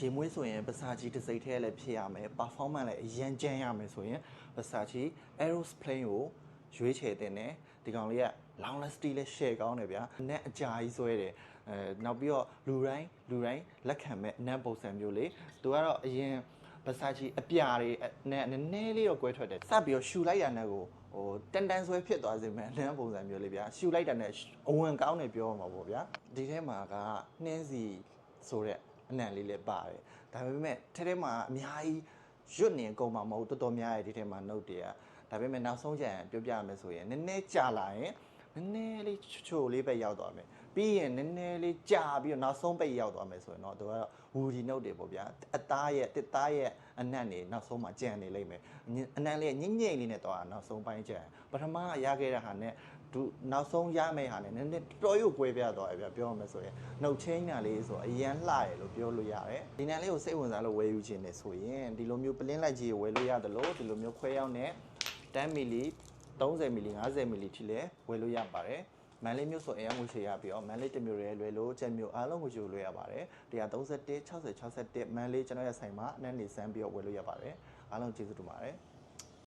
ရေမွေးဆိုရင်ပစာချီတစ်စိတ်ထဲလည်းဖြစ်ရမယ် performance လည်းအရန်ကျန်းရမယ်ဆိုရင်ပစာချီ Aeroplane ကိုရွေးချယ်တင်တယ်ဒီကောင်လေးက long lasting လည်း share ကောင်းတယ်ဗျာအနက်အကြာကြီးဆွဲတယ်နောက်ပြီးတော့လူတိုင်းလက်ခံမဲ့အနက်ပုံစံမျိုးလေးသူကတော့အရင်ပစာချီအပြာတွေနဲ့နည်းနည်းလေးတော့ကွဲထွက်တယ်စပြီးတော့ရှူလိုက်ရတဲ့ကိုဟိုတန်ဆွဲဖြစ်သွားစေမယ်အနက်ပုံစံမျိုးလေးဗျာရှူလိုက်တဲ့နဲ့အဝင်ကောင်းတယ်ပြောမှာပေါ့ဗျာဒီထဲမှာကနှင်းစီဆိုတဲ့အနံလေးလည်းပါတယ်ဒါပေမဲ့ထဲမှာအများကြီးရွတ်နေကုန်မှာမဟုတ်တော်တော်များရဲ့ဒီထဲမှာ note တွေကဒါပေမဲ့နောက်ဆုံးကျန်ပြောပြရမယ်ဆိုရင်နည်းနည်းကြာလာရင်နည်းနည်းလေးချိုလေးပဲရောက်သွားမယ်ပြီးရင်နည်းနည်းလေးကြာပြီးတော့နောက်ဆုံးပဲရောက်သွားမယ်ဆိုရင်တော့သူကတော့ woody note တွေပေါ့ဗျာအသားရဲ့တစ်သားရဲ့အနံ့တွေနောက်ဆုံးမှကြံနေလိမ့်မယ်အနံ့လေးညင်လေးနဲ့တော့နောက်ဆုံးပိုင်းကြံပထမရခဲ့တဲ့ဟာနဲ့သူနောက်ဆုံးရမယ့်ဟာနဲ့နည်းနည်းတော်ရုပ်ကွဲပြားသွားတယ်ဗျပြောရမယ်ဆိုရင်နှုတ်ချင်းတာလေးဆိုအရန်လှရလို့ပြောလို့ရတယ်ဒီနံလေးကိုစိတ်ဝင်စားလို့ဝယ်ယူခြင်းနဲ့ဆိုရင်ဒီလိုမျိုးပလင်းလိုက်ကြီးကိုဝယ်လို့ရတယ်လို့ဒီလိုမျိုးခွဲရောက်နဲ့10 ml 30 ml 50 ml ထိလည်းဝယ်လို့ရပါတယ်မန်လေးမျိုးဆိုအရင်ငွေချေရပြီးတော့မန်လေးတစ်မျိုးရဲလွယ်လို့ချက်မျိုးအားလုံးကိုယူလို့ရပါတယ်131 60 61မန်လေးကျွန်တော်ရဲ့ဆိုင်မှာအနက်နေစမ်းပြီးတော့ဝယ်လို့ရပါတယ်အားလုံးကျေးဇူးတင်ပါတယ်